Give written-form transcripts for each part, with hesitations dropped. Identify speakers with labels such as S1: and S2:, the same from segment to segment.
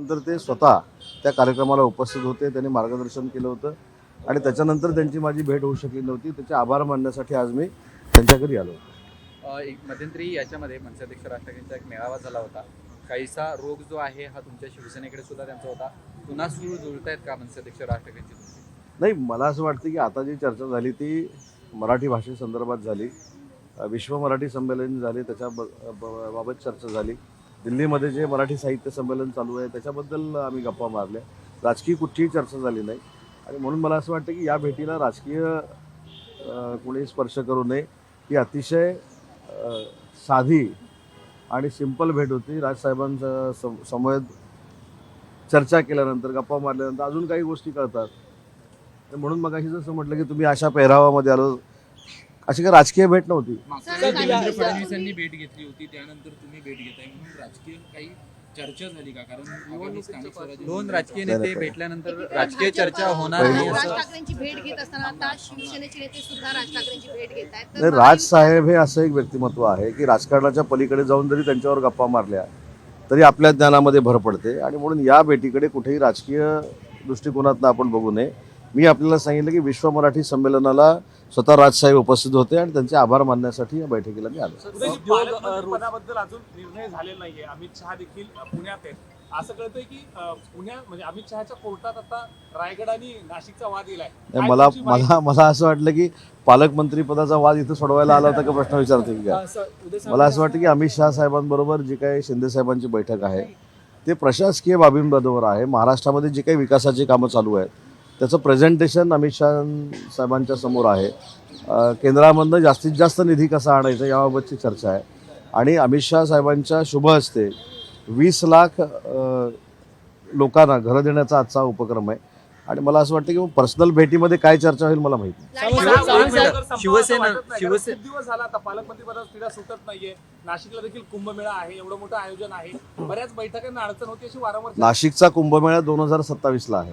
S1: त्याच्यानंतर ते स्वतः त्या कार्यक्रमाला उपस्थित होते, त्यांनी मार्गदर्शन केलं होतं आणि त्याच्यानंतर त्यांची माझी भेट होऊ शकली नव्हती. त्याचे आभार मानण्यासाठी आज मी त्यांच्या घरी आलो.
S2: एक मध्यंतरी याच्यामध्ये मनसेअध्यक्ष राज ठाकरेंचा एक मेळावा झाला होता. काहीसा रोग जो आहे हा तुमच्या शिवसेनेकडे सुद्धा त्यांचा होता. पुन्हा सूर जुळतायत का मनसेअध्यक्ष राज ठाकरेंची?
S1: नाही, मला असं वाटतं की आता जी चर्चा झाली ती मराठी भाषेसंदर्भात झाली. विश्व मराठी संमेलन झाले त्याच्या बाबत चर्चा झाली. दिल्लीमध्ये जे मराठी साहित्य संमेलन चालू आहे त्याच्याबद्दल आम्ही गप्पा मारल्या. राजकीय कुठलीही चर्चा झाली नाही आणि म्हणून मला असं वाटतं की या भेटीला राजकीय कोणी स्पर्श करू नये. ही अतिशय साधी आणि सिंपल भेट होती. राजसाहेबांचा समवेत चर्चा केल्यानंतर, गप्पा मारल्यानंतर अजून काही गोष्टी कळतात. म्हणून मग अशी जसं म्हटलं की तुम्ही अशा पेहरावामध्ये आलो, अशी काही राजकीय भेट नव्हती.
S2: देवेंद्र फडणवीसांनी भेट घेतली होती, त्यानंतर तुम्ही भेट घेताय म्हणून राजकीय काही चर्चा झाली का? कारण दोन राजकीय नेते भेटल्यानंतर राजकीय चर्चा होणार नाही.
S3: राज ठाकरेंची भेट घेत असताना आता शिवसेनेचे नेते सुद्धा राज ठाकरेंची भेट घेत आहेत.
S1: नाही, राजसाहेब हे असं एक व्यक्तिमत्व आहे की राजकारणाच्या पलीकडे जाऊन जरी त्यांच्यावर गप्पा मारल्या तरी आपल्या ज्ञानामध्ये भर पडते आणि म्हणून या भेटीकडे कुठेही राजकीय दृष्टिकोनातून आपण बघू नये. मी आपल्याला सांगितलं की विश्व मराठी संमेलनाला स्वतः राजसाहेब उपस्थित होते आणि त्यांचे आभार मानण्यासाठी या बैठकीला मी आलो.
S4: पदाबद्दल अजून निर्णय झालेला नाहीये. अमित शहा देखील पुण्यात आहेत. असं कळतंय की पुण्या म्हणजे अमित शहाच्या कोर्टात आता रायगड आणि नाशिकचा वाद येलाय.
S1: मला असं वाटलं की पालकमंत्री पदाचा वाद इथं सोडवायला आला होता का प्रश्न विचारते की काय. मला असं वाटतं की अमित शहा साहेबांबरोबर जी काही शिंदे साहेबांची बैठक आहे ते प्रशासकीय बाबींबरोबर आहे. महाराष्ट्रामध्ये जी काही विकासाची कामं चालू आहेत त्याचं प्रेझेंटेशन अमित शहा साहेबांच्या समोर आहे. केंद्रामधनं जास्तीत जास्त निधी कसा आणायचा याबाबतची चर्चा आहे आणि अमित शहा साहेबांच्या शुभ हस्ते 20 लाख लोकांना घरं देण्याचा आजचा उपक्रम आहे आणि मला असं वाटतं की पर्सनल भेटीमध्ये काय चर्चा होईल मला माहिती नाही.
S2: शिवसेना
S4: दिवस झाला आता पालकमंत्री पदाचा तिढा सुटत नाहीये. नाशिकला देखील कुंभमेळा आहे, एवढं मोठं आयोजन आहे, बऱ्याच बैठकांना अडचण होती अशी वारंवार.
S1: नाशिकचा कुंभमेळा 2027ला आहे.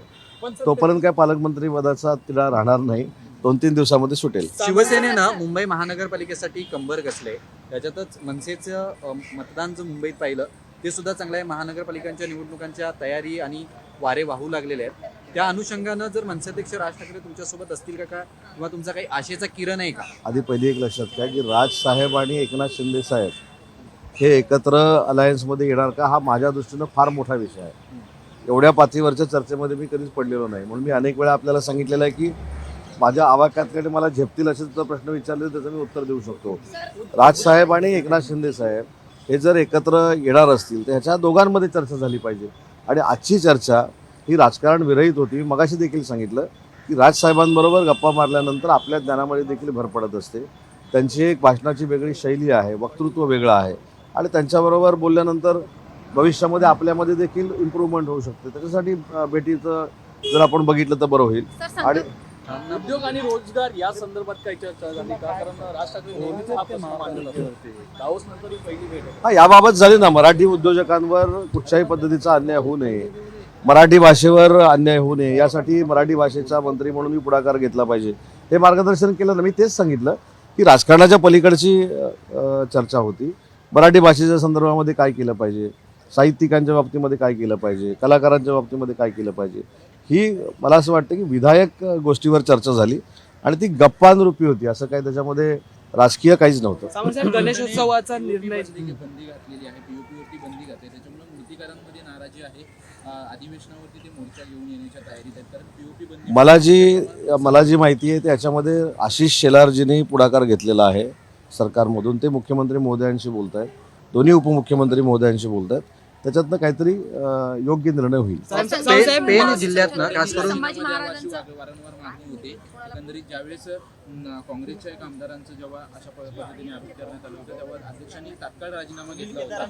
S1: तोपर्यंत काय पालकमंत्री पदाचा तिढा राहणार नाही. 2-3 दिवसामध्ये सुटेल.
S2: शिवसेनेनं मुंबई महानगरपालिकेसाठी कंबर कसले. त्याच्यातच मनसेचं मतदान जर मुंबईत पाहिलं ते सुद्धा चांगलं आहे. महानगरपालिकांच्या निवडणुकांच्या तयारी आणि वारे वाहू लागलेले आहेत. त्या अनुषंगानं जर मनसेअध्यक्ष राज ठाकरे तुमच्यासोबत असतील का किंवा तुमचा काही आशेचा किरण आहे का?
S1: आधी पहिली एक लक्षात घ्या की राजसाहेब आणि एकनाथ शिंदे साहेब हे एकत्र अलायन्समध्ये येणार का हा माझ्या दृष्टीनं फार मोठा विषय आहे. एवढ्या पातळीवरच्या चर्चेमध्ये मी कधीच पडलेलो नाही. म्हणून मी अनेक वेळा आपल्याला सांगितलेलं आहे की माझ्या आवाक्याकडे मला झेपतील असे जर प्रश्न विचारले तर त्याचं मी उत्तर देऊ शकतो. राजसाहेब आणि एकनाथ शिंदे साहेब हे जर एकत्र येणार असतील तर ह्याच्या दोघांमध्ये चर्चा झाली पाहिजे आणि आजची चर्चा ही राजकारण विरहित होती. मगाशी देखील सांगितलं की राजसाहेबांबरोबर गप्पा मारल्यानंतर आपल्या ज्ञानामध्ये देखील भर पडत असते. त्यांची एक भाषणाची वेगळी शैली आहे, वक्तृत्व वेगळं आहे आणि त्यांच्याबरोबर बोलल्यानंतर भविष्यामध्ये आपल्यामध्ये देखील इम्प्रूव्हमेंट होऊ शकते. त्याच्यासाठी भेटीचं जर आपण बघितलं तर बरं होईल. आणि
S4: उद्योग आणि रोजगार या संदर्भात काही चर्चा झाली का? कारण राज ठाकरे नेहमीच हा प्रश्न मांडत असतात. दावोस नंतर ही पहिली भेट आहे.
S1: हा, याबाबत झाली ना. मराठी उद्योजकांवर कुठच्याही पद्धतीचा अन्याय होऊ नये, मराठी भाषेवर अन्याय होऊ नये यासाठी मराठी भाषेचा मंत्री म्हणून मी पुढाकार घेतला पाहिजे हे मार्गदर्शन केलं ना. मी तेच सांगितलं की राजकारणाच्या पलीकडची चर्चा होती. मराठी भाषेच्या संदर्भामध्ये काय केलं पाहिजे, साहित्यिकांच्या बाबतीमध्ये काय केलं पाहिजे, कलाकारांच्या बाबतीमध्ये काय केलं पाहिजे, ही मला असं वाटतं की विधायक गोष्टीवर चर्चा झाली आणि ती गप्पांरूपी होती. असं काही त्याच्यामध्ये राजकीय काहीच नव्हतं.
S4: गणेशोत्सवाचा निर्णय
S2: बंदी घातलेली आहे, पीओपीवरती बंदी घातली, त्याच्यामुळे मूर्तिकारांमध्ये नाराजी आहे. अधिवेशनावरती ते मोर्चा घेऊन येण्याच्या तयारीत आहेत. कारण पीओपी बंदी
S1: मला जी माहिती आहे त्याच्यामध्ये आशिष शेलारजींनी पुढाकार घेतलेला आहे सरकारमधून. ते मुख्यमंत्री महोदयांशी बोलत आहेत, दोन्ही उपमुख्यमंत्री महोदयांशी बोलत आहेत. त्याच्यातनं काहीतरी योग्य निर्णय होईल.
S2: पेन जिल्ह्यातनं खास करून
S3: वारंवार
S2: मागणी होते. एकंदरीत ज्यावेळेस काँग्रेसच्या एक आमदारांचं जेव्हा अशा पद्धतीने आरोप करण्यात आलं होतं तेव्हा अध्यक्षांनी तात्काळ राजीनामा घेतला होता.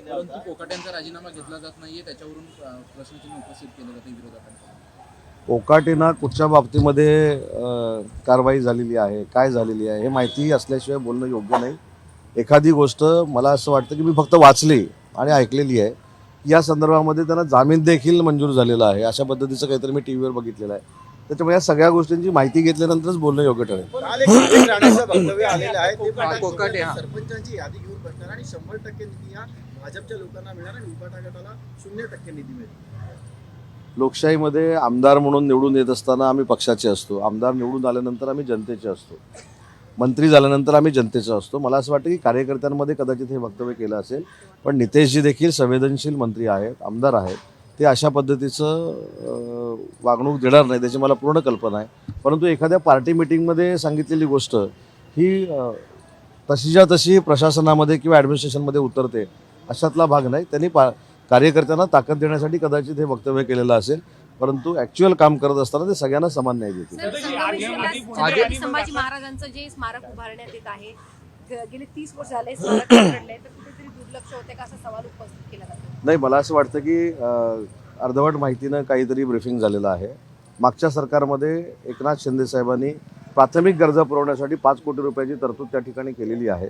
S2: परंतु कोकाट्यांचा राजीनामा घेतला जात नाहीये, त्याच्यावरून प्रश्नचिन्ह उपस्थित केलं जातं विरोधकांनी.
S1: कोकाटेंना कुठच्या बाबतीमध्ये कारवाई झालेली आहे, काय झालेली आहे हे माहिती असल्याशिवाय बोलणं योग्य नाही. एखादी गोष्ट मला असं वाटतं की मी फक्त वाचली आणि ऐकलेली आहे. या संदर्भामध्ये त्यांना जामीन देखील मंजूर झालेला आहे अशा पद्धतीचं काहीतरी मी टी व्हीवर बघितलेलं आहे. त्याच्यामुळे या सगळ्या गोष्टींची माहिती घेतल्यानंतरच बोलणं योग्य ठरेल.
S5: सरपंचांची यादी घेऊन बसणार आणि 100% निधी हा भाजपच्या लोकांना मिळणार आणि उभाटा गटाला 0% निधी मिळेल.
S1: लोकशाहीमध्ये आमदार म्हणून निवडून येत असताना आम्ही पक्षाचे असतो, आमदार निवडून आल्यानंतर आम्ही जनतेचे असतो, मंत्री झाल्यानंतर आम्ही जनतेचा असतो. मला असं वाटतं की कार्यकर्त्यांमध्ये कदाचित हे वक्तव्य केलं असेल, पण नितेशजी देखील संवेदनशील मंत्री आहेत, आमदार आहेत. ते अशा पद्धतीचं वागणूक देणार नाही त्याची मला पूर्ण कल्पना आहे. परंतु एखाद्या पार्टी मिटिंगमध्ये सांगितलेली गोष्ट ही तशीच्या तशी प्रशासनामध्ये किंवा ॲडमिनिस्ट्रेशनमध्ये उतरते अशातला भाग नाही. त्यांनी कार्यकर्त्यांना ताकद देण्यासाठी कदाचित हे वक्तव्य केलेलं असेल, परंतु ॲक्च्युअल काम करत असताना ते सगळ्यांना समान न्याय देतील.
S3: सर,
S4: आधी-
S3: संभाजी महाराजांचं जे स्मारक उभारण्यात येत आहे, गेले 30 वर्ष झाले स्मारक उघडलंय, तर कुठेतरी दुर्लक्ष होते का असा सवाल उपस्थित केला जातो.
S1: नाही, मला असं वाटतं की अर्धवट माहितीनं काहीतरी ब्रीफिंग झालेलं आहे. मागच्या सरकारमध्ये एकनाथ शिंदे साहेबांनी प्राथमिक गरजा पुरवण्यासाठी 5 कोटी रुपयाची तरतूद त्या ठिकाणी केलेली आहे.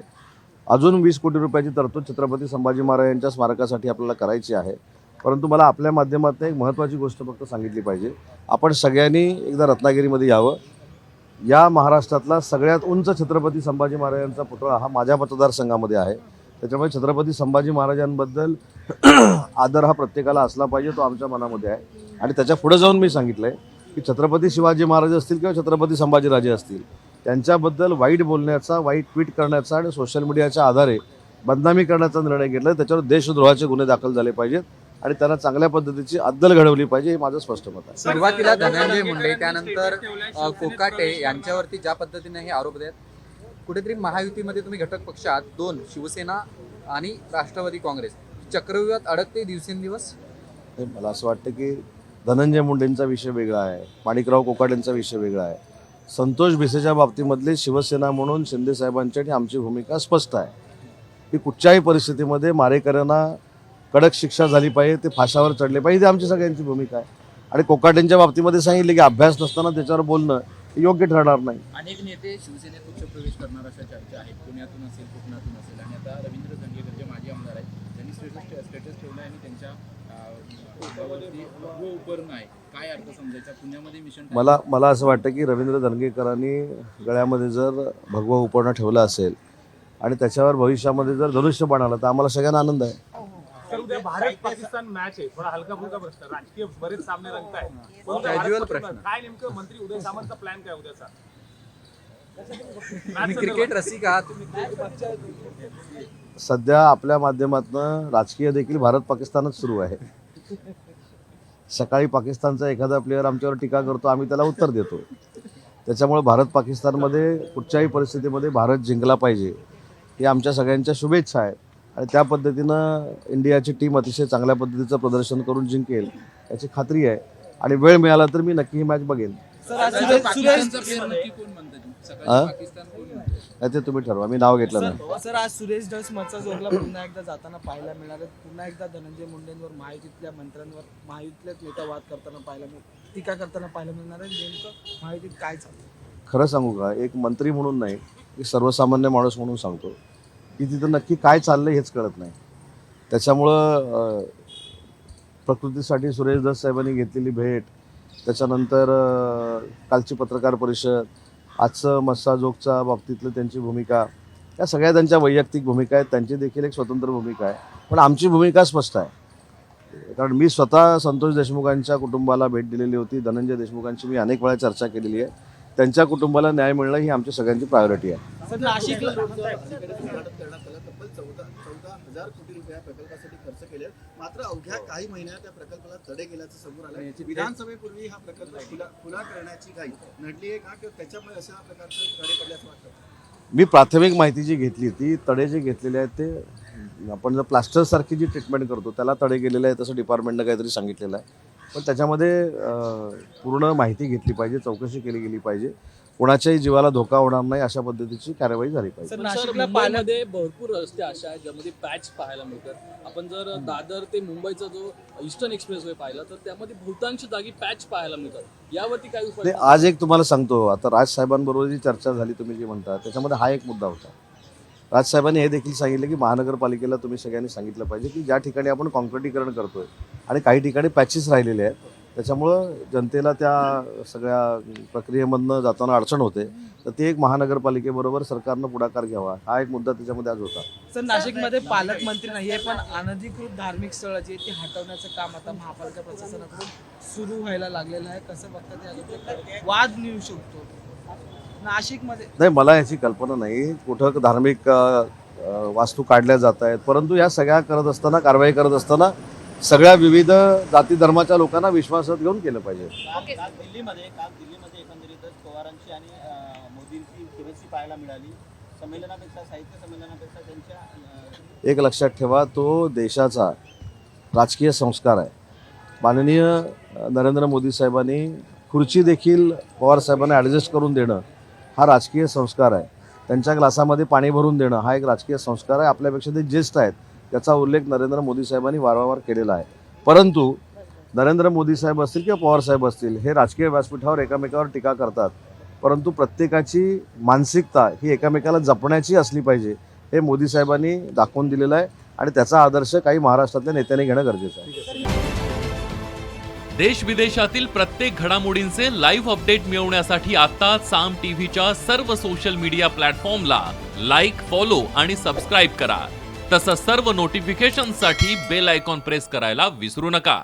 S1: अजून 20 कोटी रुपयाची तरतूद छत्रपती संभाजी महाराज यांच्या स्मारकासाठी आपल्याला करायची आहे. परंतु मला आपल्या माध्यमातून एक महत्त्वाची गोष्ट फक्त सांगितली पाहिजे. आपण सगळ्यांनी एकदा रत्नागिरीमध्ये यावं. या महाराष्ट्रातला सगळ्यात उंच छत्रपती संभाजी महाराजांचा पुतळा हा माझ्या मतदारसंघामध्ये आहे. त्याच्यामुळे छत्रपती संभाजी महाराजांबद्दल आदर हा प्रत्येकाला असला पाहिजे, तो आमच्या मनामध्ये आहे. आणि त्याच्या पुढे जाऊन मी सांगितलं आहे की छत्रपती शिवाजी महाराज असतील किंवा छत्रपती संभाजीराजे असतील, त्यांच्याबद्दल वाईट बोलण्याचा, वाईट ट्विट करण्याचा आणि सोशल मीडियाच्या आधारे बदनामी करण्याचा निर्णय घेतला. त्याच्यावर देशद्रोहाचे गुन्हे दाखल झाले पाहिजेत आणि त्यांना चांगल्या पद्धतीची अद्दल घडवली पाहिजे, हे माझं स्पष्ट मत आहे.
S2: सुरुवातीला धनंजय मुंडे, त्यानंतर कोकाटे यांच्यावरती ज्या पद्धतीने हे आरोप आहेत, कुठेतरी महायुतीमध्ये तुम्ही घटक पक्ष आहात, 2 शिवसेना आणि राष्ट्रवादी काँग्रेस, चक्रव्यूहात अडकते दिवसेंदिवस.
S1: मला असं वाटतं की धनंजय मुंडेंचा विषय वेगळा आहे, माणिकराव कोकाटेंचा विषय वेगळा आहे. संतोष भिसेच्या बाबतीमधली शिवसेना म्हणून शिंदेसाहेबांची आणि आमची भूमिका स्पष्ट आहे की कुठच्याही परिस्थितीमध्ये मारेकऱ्यांना कडक शिक्षा झाली पाहिजे, ते फाशावर चढले पाहिजे, ही आमची सगळ्यांची भूमिका आहे. आणि कोकाटेंच्या बाबतीमध्ये सांगितले की अभ्यास नसताना त्याच्यावर बोलणं योग्य ठरणार नाही.
S6: अनेक नेते शिवसेनेत पक्षप्रवेश करणार अशा चर्चा आहेत. पुण्यातून असेल, कोकणातून असेल. आणि आता रवींद्र धंगेकर जे माजी आमदार आहेत, त्यांनी स्टेटस ठेवलं आणि त्यांच्या पोटावरती उपरणं आहे. काय अर्थ समजायचा पुण्यामध्ये मिशन?
S1: मला असं वाटतं की रवींद्र धनगेकरांनी गळ्यामध्ये जर भगवा उपरणं ठेवलं असेल आणि त्याच्यावर भविष्यामध्ये जर धनुष्यबाण आलं तर आम्हाला सगळ्यांना आनंद आहे.
S4: सर, उद्या भारत पाकिस्तान मॅच आहे, थोडा हलका फुलका प्रश्न, राजकीय बरेच सामने रंगताय.
S2: Casual प्रश्न.
S4: काय नेमकं मंत्री उदय सामंतचा प्लॅन काय उद्याचा?
S2: तुम्ही क्रिकेट रसिक आहात.
S1: सध्या आपल्या माध्यमातून राजकीय देखील भारत पाकिस्तानच सुरू आहे. सकाळी पाकिस्तानचा एखादा प्लेअर आमच्यावर टीका करतो, आम्ही त्याला उत्तर देतो. त्याच्यामुळे भारत पाकिस्तानमध्ये कुठच्याही परिस्थितीमध्ये भारत जिंकला पाहिजे ही आमच्या सगळ्यांच्या शुभेच्छा आहेत. आणि त्या पद्धतीनं इंडियाची टीम अतिशय चांगल्या पद्धतीचं प्रदर्शन करून जिंकेल याची खात्री आहे. आणि वेळ मिळाला तर मी नक्की ही मॅच बघेन.
S6: पाकिस्तानचा प्लेअर नक्की कोण म्हणतं? सकाळी पाकिस्तान कोण म्हणतं?
S1: नाही, ते तुम्ही ठरवा, मी नाव घेतलं नाही.
S7: सर, आज सुरेश धस मचा जोगला पुन्हा एकदा जाताना पाहायला मिळालं. पुन्हा एकदा धनंजय मुंडेंवर, महायुतीतल्या मंत्र्यांवर, महायुतीतल्याच नेता वाद करताना पाहायला टीका करताना पाहायला मिळणार आहे. नेमकं महायुतीत काय चालतं?
S1: खरं सांगू का, एक मंत्री म्हणून नाही, एक सर्वसामान्य माणूस म्हणून सांगतो की तिथं नक्की काय चाललं हेच कळत नाही. त्याच्यामुळं प्रकृतीसाठी सुरेश धस साहेबांनी घेतलेली भेट, त्याच्यानंतर कालची पत्रकार परिषद, आजचं मस्सा जोगच्या बाबतीतलं त्यांची भूमिका, या सगळ्या त्यांच्या वैयक्तिक भूमिका आहेत. त्यांची देखील एक स्वतंत्र भूमिका आहे, पण आमची भूमिका स्पष्ट आहे. कारण मी स्वतः संतोष देशमुखांच्या कुटुंबाला भेट दिलेली होती. धनंजय देशमुखांची मी अनेक वेळा चर्चा केलेली आहे. त्यांच्या कुटुंबाला न्याय मिळणं ही आमची सगळ्यांची प्रायोरिटी आहे.
S7: सर, नाशिकला
S5: करण्यात आला. तब्बल 14,000 कोटी रुपये प्रकल्पासाठी खर्च केले. मात्र अवघ्या काही महिन्यात त्या प्रकल्पाला तडे गेल्याचं समोर आलं. विधानसभेपूर्वी हा प्रकल्प खुला करण्याची घाई नडली आहे का, किंवा त्याच्यामुळे अशा प्रकारचे तडे पडल्याचं वाटतं?
S1: मी प्राथमिक माहिती जी घेतली ती तडे जे घेतलेले आहेत ते आपण जर प्लास्टरसारखी जी ट्रीटमेंट करतो त्याला तडे गेलेले आहे तसं डिपार्टमेंटनं काहीतरी सांगितलेलं आहे. पण त्याच्यामध्ये पूर्ण माहिती घेतली पाहिजे, चौकशी केली गेली पाहिजे, कोणाच्याही जीवाला धोका होणार नाही अशा पद्धतीची कार्यवाही झाली पाहिजे.
S7: सर, नाशिकला
S8: मुंबईमध्ये भरपूर रस्ते अशा आहेत ज्यामध्ये पॅच पाहायला मिळतात. आपण जर दादर ते मुंबईचा जो ईस्टर्न एक्सप्रेसवे पाहिला तर त्यामध्ये बहुतांश जागी पॅच पाहायला मिळतात. यावरती काय उपाय?
S1: आज एक तुम्हाला सांगतो, आता राजसाहेबांबरोबर जी चर्चा झाली तुम्ही जी म्हणता त्याच्यामध्ये हा एक मुद्दा होता. राजसाहेबांनी हे देखील सांगितलं की महानगरपालिकेला तुम्ही सगळ्यांनी सांगितलं पाहिजे की ज्या ठिकाणी आपण कॉन्क्रिटीकरण करतोय आणि काही ठिकाणी पॅचेस राहिलेले आहेत त्याच्यामुळं जनतेला त्या सगळ्या प्रक्रियेमधनं जाताना अडचण होते. तर ते एक महानगरपालिकेबरोबर सरकारनं पुढाकार घ्यावा, हा एक मुद्दा त्याच्यामध्ये आज होता.
S7: सर नाशिकमध्ये पालकमंत्री नाही आहे, पण अनधिकृत धार्मिक स्थळं जी आहेत ती हटवण्याचं काम आता महापालिका प्रशासनाकडून सुरू व्हायला लागलेलं आहे. कसं बघता ते अजून वाद निघू शकतो नाशिकमध्ये?
S1: नाही, मला याची कल्पना नाही. कुठं धार्मिक वास्तू काढल्या जात आहेत, परंतु या सगळ्या करत असताना, कारवाई करत असताना सगळ्या विविध जाती धर्माच्या लोकांना विश्वासात घेऊन केलं पाहिजे.
S5: काल दिल्लीमध्ये एकंदरीतच पवारांची आणि मोदींची केमिस्ट्री पाहायला मिळाली. साहित्य संमेलनापेक्षा त्यांच्या
S1: एक लक्षात ठेवा, तो देशाचा राजकीय संस्कार आहे. माननीय नरेंद्र मोदी साहेबांनी खुर्ची देखील पवार साहेबांना ॲडजस्ट करून देणं हा राजकीय संस्कार आहे. त्यांच्या ग्लासामध्ये पाणी भरून देणं हा एक राजकीय संस्कार आहे. आपल्यापेक्षा ते ज्येष्ठ आहेत, त्याचा उल्लेख नरेंद्र मोदी साहेबांनी वारंवार केलेला आहे. परंतु नरेंद्र मोदी साहेब असतील किंवा पवार साहेब असतील, हे राजकीय व्यासपीठावर एकमेकावर टीका करतात, परंतु प्रत्येकाची मानसिकता ही एकमेकाला जपण्याची असली पाहिजे, हे मोदी साहेबांनी दाखवून दिलेलं आहे आणि त्याचा आदर्श काही महाराष्ट्रातल्या नेत्यांनी घेणं गरजेचं आहे.
S9: देश विदेशातील प्रत्येक घडामोडींचे लाईव्ह अपडेट मिळवण्यासाठी आता साम टीव्हीच्या सर्व सोशल मीडिया प्लॅटफॉर्मला लाईक, फॉलो आणि सबस्क्राईब करा. तसंच सर्व नोटिफिकेशनसाठी बेल आयकॉन प्रेस करायला विसरू नका.